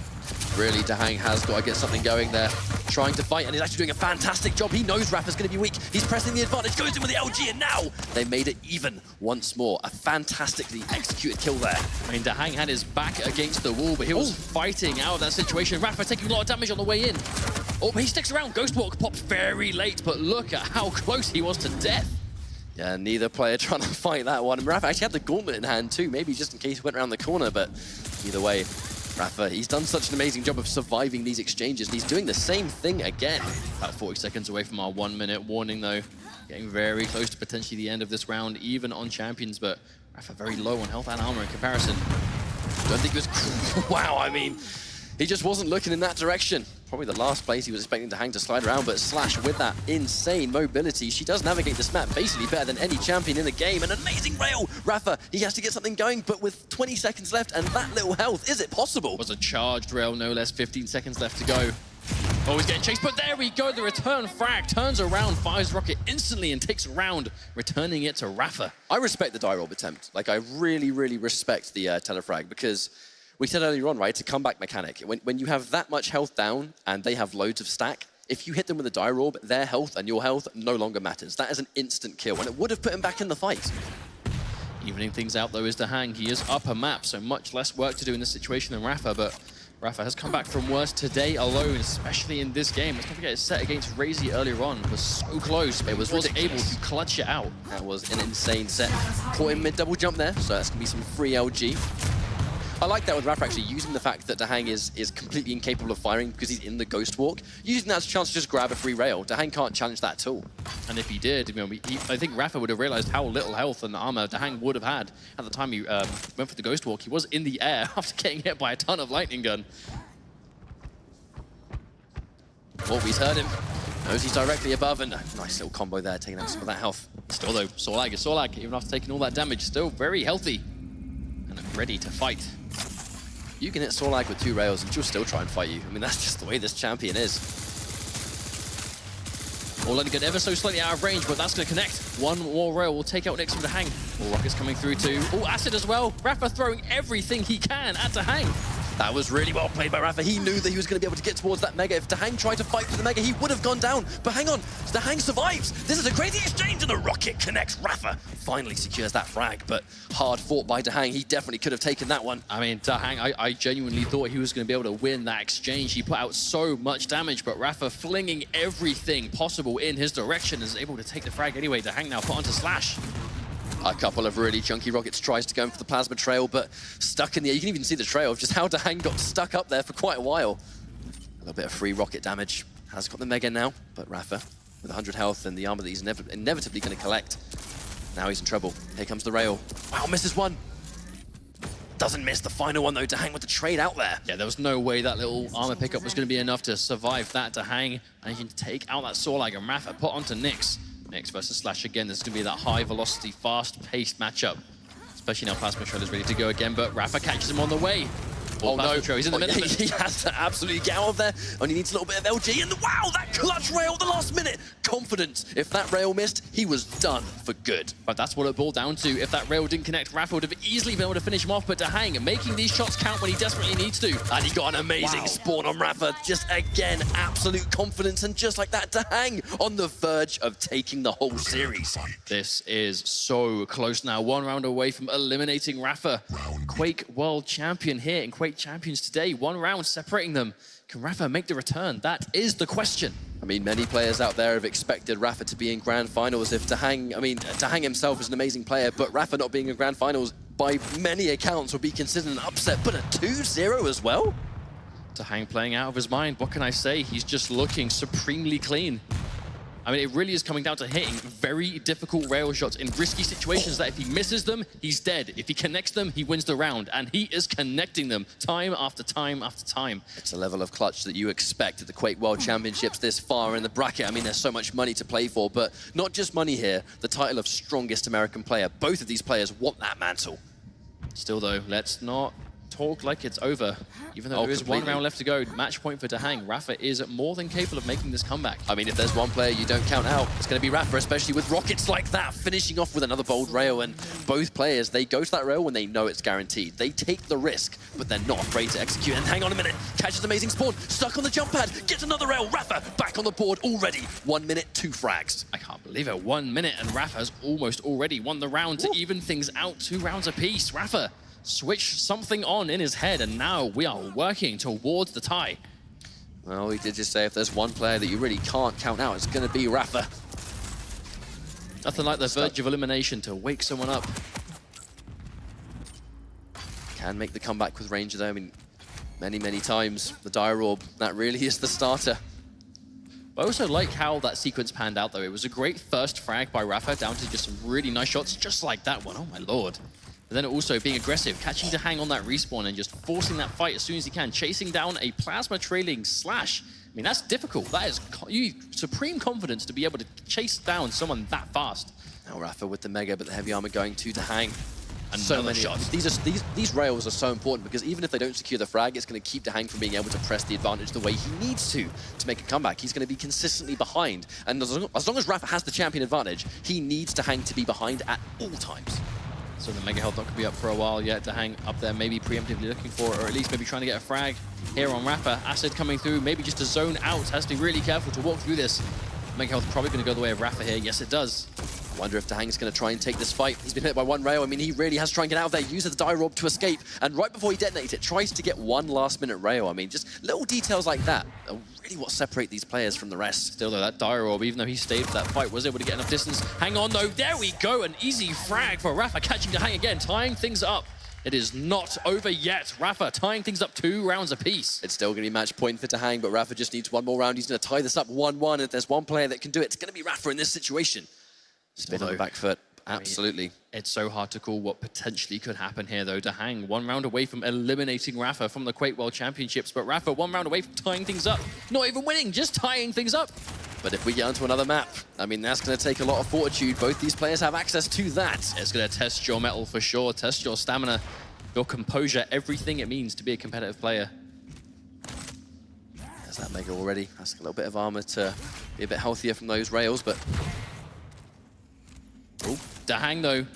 really Dahang has got to get something going there. Trying to fight, and he's actually doing a fantastic job. He knows Rapha's going to be weak. He's pressing the advantage, goes in with the LG, and now they made it even once more. A fantastically executed kill there. I mean, Dahang had his back against the wall, but he was fighting out of that situation. Rapha taking a lot of damage on the way in. Oh, but he sticks around. Ghostwalk pops very late, but look at how close he was to death. Yeah, neither player trying to fight that one. And Rapha actually had the gauntlet in hand too, maybe just in case he went around the corner, but either way, Rapha, he's done such an amazing job of surviving these exchanges, and he's doing the same thing again. About 40 seconds away from our 1-minute warning, though. Getting very close to potentially the end of this round, even on champions, but Rapha very low on health and armor in comparison. Don't think it was... Wow, I mean, he just wasn't looking in that direction. Probably the last place he was expecting Dahang to slide around, but Slash with that insane mobility, she does navigate this map basically better than any champion in the game. An amazing rail! Rapha, he has to get something going, but with 20 seconds left and that little health, is it possible? It was a charged rail, no less, 15 seconds left to go. Oh, he's getting chased, but there we go, the return frag turns around, fires rocket instantly and takes a round, returning it to Rapha. I respect the die roll attempt. Like, I really, really respect the telefrag, because we said earlier on, right, it's a comeback mechanic. When you have that much health down and they have loads of stack, if you hit them with a die roll, their health and your health no longer matters. That is an instant kill, and it would have put him back in the fight. Evening things out, though, is Dahang. He is up a map, so much less work to do in this situation than Rapha, but Rapha has come back from worse today alone, especially in this game. Let's not forget his set against Razy earlier on was so close, but it was able to clutch it out. That was an insane set. Caught him mid-double jump there, so that's going to be some free LG. I like that with Rapha actually using the fact that Dahang is completely incapable of firing because he's in the Ghost Walk, using that as a chance to just grab a free rail. Dahang can't challenge that at all. And if he did, you know, I think Rapha would have realized how little health and armor Dahang would have had at the time he went for the Ghost Walk. He was in the air after getting hit by a ton of lightning gun. Oh, he's heard him. Knows he's directly above, and a nice little combo there, taking out some of that health. Still though, Sorlag is Sorlag, even after taking all that damage, still very healthy and ready to fight. You can hit Sorlag with 2 rails and she'll still try and fight you. I mean, that's just the way this champion is. All letting get ever so slightly out of range, but that's going to connect. One more rail will take out Nix from Dahang. More rockets coming through too. Oh, acid as well. Rapha throwing everything he can at Dahang. That was really well played by Rapha. He knew that he was going to be able to get towards that Mega. If Dahang tried to fight for the Mega, he would have gone down. But hang on, Dahang survives. This is a crazy exchange, and the rocket connects. Rapha finally secures that frag, but hard fought by Dahang. He definitely could have taken that one. I mean, Dahang, I genuinely thought he was going to be able to win that exchange. He put out so much damage, but Rapha flinging everything possible in his direction is able to take the frag anyway. Dahang now put onto Slash. A couple of really chunky rockets tries to go in for the plasma trail, but stuck in the air. You can even see the trail of just how Dahang got stuck up there for quite a while. A little bit of free rocket damage. Has got the Mega now, but Rapha with 100 health and the armor that he's inevitably going to collect. Now he's in trouble. Here comes the rail. Wow, misses one. Doesn't miss the final one though. Dahang with the trade out there. Yeah, there was no way that little armor pickup was going to be enough to survive that. Dahang, and he can take out that Sorlag, and Rapha put onto Nix. Nix versus Slash again. This is going to be that high velocity, fast paced matchup. Especially now Plasma Shredder's ready to go again, but Rapha catches him on the way. Oh no, He's in the middle of it. He has to absolutely get out of there. Only needs a little bit of LG, and wow, that clutch rail at the last minute. Confidence. If that rail missed, he was done for good. But that's what it boiled down to. If that rail didn't connect, Rapha would have easily been able to finish him off, but Dahang making these shots count when he desperately needs to. And he got an amazing spawn on Rapha. Just again, absolute confidence, and just like that, Dahang on the verge of taking the whole series. This is so close now. 1 round away from eliminating Rapha. Quake World Champion here in Quake Champions today. 1 round separating them. Can Rapha make the return? That is the question. I mean, many players out there have expected Rapha to be in Grand Finals. If Dahang, I mean, Dahang himself is an amazing player, but Rapha not being in Grand Finals by many accounts would be considered an upset, but a 2-0 as well? Dahang playing out of his mind. What can I say? He's just looking supremely clean. I mean, it really is coming down to hitting very difficult rail shots in risky situations that if he misses them, he's dead. If he connects them, he wins the round. And he is connecting them time after time after time. It's a level of clutch that you expect at the Quake World Championships this far in the bracket. I mean, there's so much money to play for, but not just money here. The title of strongest American player. Both of these players want that mantle. Still though, let's not talk like it's over. Even though there is completely. 1 round left to go, match point for Dahang. Rapha is more than capable of making this comeback. I mean, if there's one player you don't count out, it's going to be Rapha, especially with rockets like that, finishing off with another bold rail. And both players, they go to that rail when they know it's guaranteed. They take the risk, but they're not afraid to execute. And hang on a minute, catches an amazing spawn, stuck on the jump pad, gets another rail. Rapha back on the board already. 1 minute, 2 frags. I can't believe it. 1 minute and Rapha's almost already won the round to even things out. 2 rounds apiece. Rapha switched something on in his head, and now we are working towards the tie. Well, we did just say if there's one player that you really can't count out, it's going to be Rapha. Nothing like the verge of elimination to wake someone up. Can make the comeback with Ranger though. I mean, many times. The Dire Orb, that really is the starter. I also like how that sequence panned out though. It was a great first frag by Rapha, down to just some really nice shots, just like that one. Oh my lord. But then also being aggressive, catching Dahang on that respawn and just forcing that fight as soon as he can, chasing down a plasma trailing slash. I mean, that's difficult. That is supreme confidence to be able to chase down someone that fast. Now Rapha with the Mega, but the heavy armor going to Dahang. And so so many many shots. These rails are so important because even if they don't secure the frag, it's going to keep Dahang from being able to press the advantage the way he needs to make a comeback. He's going to be consistently behind. And as long as Rapha has the champion advantage, he needs Dahang to be behind at all times. So the Mega Health not going to be up for a while yet. Dahang up there, maybe preemptively looking for it, or at least maybe trying to get a frag here on Rapha. Acid coming through, maybe just a zone out. Has to be really careful to walk through this. Mega Health probably going to go the way of Rapha here. Yes, it does. I wonder if Dahang's going to try and take this fight. He's been hit by 1 rail. I mean, he really has to try and get out of there, uses the Dire Orb to escape, and right before he detonates it, tries to get 1 last-minute rail. I mean, just little details like that are really what separate these players from the rest. Still though, that Dire Orb, even though he stayed for that fight, was able to get enough distance. Hang on though, there we go, an easy frag for Rapha, catching Dahang again, tying things up. It is not over yet. Rapha tying things up 2 rounds apiece. It's still going to be match point for Dahang, but Rapha just needs 1 more round. He's going to tie this up 1-1, and if there's one player that can do it, it's going to be Rapha in this situation. Spin on the back foot, absolutely. It's so hard to call what potentially could happen here, though. Dahang 1 round away from eliminating Rapha from the Quake World Championships, but Rapha 1 round away from tying things up. Not even winning, just tying things up. But if we get onto another map, I mean, that's going to take a lot of fortitude. Both these players have access to that. It's going to test your mettle for sure, test your stamina, your composure, everything it means to be a competitive player. There's that Mega already. That's a little bit of armor to be a bit healthier from those rails, but... Oh, Dahang though, on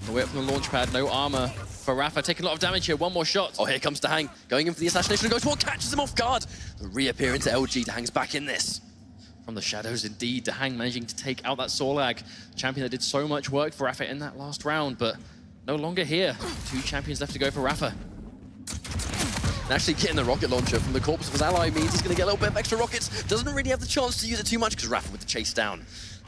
the way up from the launch pad, no armor for Rapha, taking a lot of damage here, 1 more shot. Oh, here comes Dahang, going in for the assassination, goes for, catches him off guard. The reappearance to LG, Dahang's back in this. From the shadows indeed, Dahang managing to take out that Sorlag, champion that did so much work for Rapha in that last round, but no longer here. 2 champions left to go for Rapha. And actually getting the rocket launcher from the corpse of his ally means he's going to get a little bit of extra rockets. Doesn't really have the chance to use it too much because Rapha with the chase down.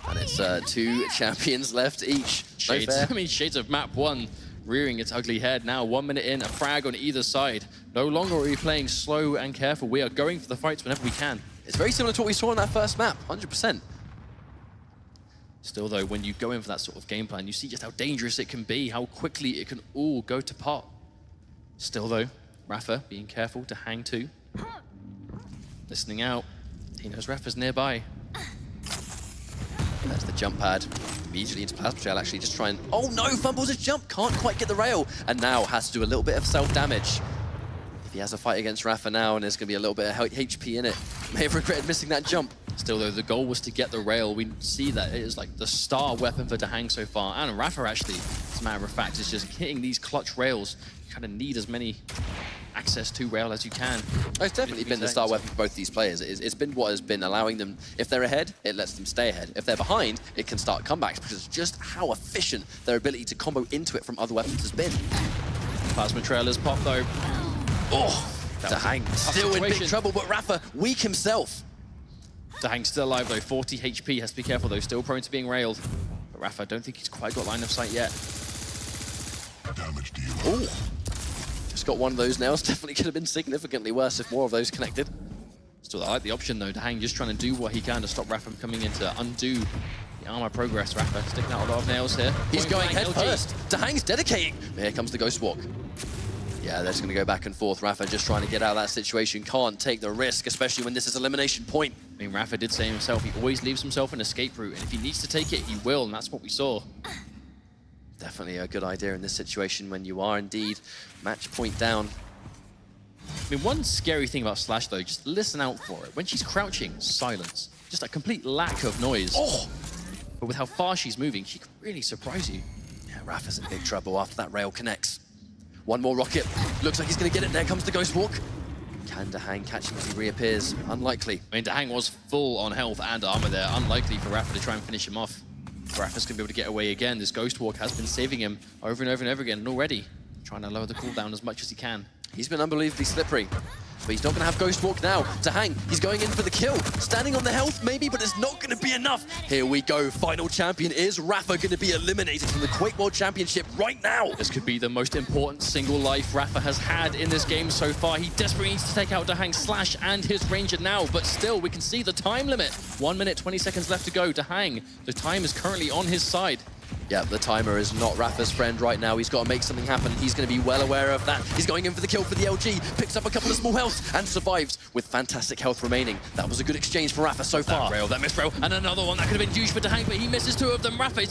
And it's 2 champions left each. Shades, I mean, shades of map 1 rearing its ugly head now. 1 minute in, a frag on either side. No longer are we playing slow and careful. We are going for the fights whenever we can. It's very similar to what we saw in that first map, 100%. Still though, when you go in for that sort of game plan, you see just how dangerous it can be, how quickly it can all go to pot. Still though, Rapha being careful to hang to. Listening out, he knows Rapha's nearby. That's the jump pad. Immediately into Plasma Gel, actually just trying... Oh no, fumbles his jump, can't quite get the rail. And now has to do a little bit of self-damage. If If he has a fight against Rapha now and there's going to be a little bit of HP in it, may have regretted missing that jump. Still, though, the goal was to get the rail. We see that it is like the star weapon for Dahang so far. And Rapha, actually, as a matter of fact, is just hitting these clutch rails. You kind of need as many access to rail as you can. It's definitely been the star weapon for both these players. It's been what has been allowing them, if they're ahead, it lets them stay ahead. If they're behind, it can start comebacks because just how efficient their ability to combo into it from other weapons has been. Plasma trailers pop, though. Oh, Dahang still in big trouble, but Rapha weak himself. Dahang's still alive, though. 40 HP. Has to be careful, though. Still prone to being railed. But Rapha, I don't think he's quite got line of sight yet. Oh, just got one of those nails. Definitely could have been significantly worse if more of those connected. Still, I like the option, though. Dahang just trying to do what he can to stop Rapha from coming in to undo the armor progress. Rapha sticking out a lot of nails here. He's going head LG. first. Dahang's dedicating. Here comes the Ghost Walk. Yeah, they're just going to go back and forth. Rapha just trying to get out of that situation. Can't take the risk, especially when this is elimination point. I mean, Rapha did say himself, he always leaves himself an escape route, and if he needs to take it, he will, and that's what we saw. Definitely a good idea in this situation when you are indeed match point down. I mean, one scary thing about Slash, though, just listen out for it. When she's crouching, silence. Just a complete lack of noise. Oh! But with how far she's moving, she can really surprise you. Yeah, Rapha's in big trouble after that rail connects. One more rocket. Looks like he's going to get it. There comes the Ghost Walk. Can Dahang catch him as he reappears? Unlikely. I mean, Dahang was full on health and armor there. Unlikely for Rapha to try and finish him off. Rapha's going to be able to get away again. This Ghost Walk has been saving him over and over and over again, and already trying to lower the cooldown as much as he can. He's been unbelievably slippery, but he's not going to have Ghost Walk now. Dahang, he's going in for the kill. Standing on the health, maybe, but it's not going to be enough. Here we go. Final champion is Rapha going to be eliminated from the Quake World Championship right now. This could be the most important single life Rapha has had in this game so far. He desperately needs to take out Dahang Slash and his Ranger now, but still, we can see the time limit. 1 minute, 20 seconds left to go. Dahang, the time is currently on his side. Yeah, the timer is not Rapha's friend right now. He's got to make something happen. He's going to be well aware of that. He's going in for the kill for the LG, picks up a couple of small healths and survives with fantastic health remaining. That was a good exchange for Rapha so far. That missed rail, and another one that could have been huge for Dahang, but he misses two of them. Rapha, is he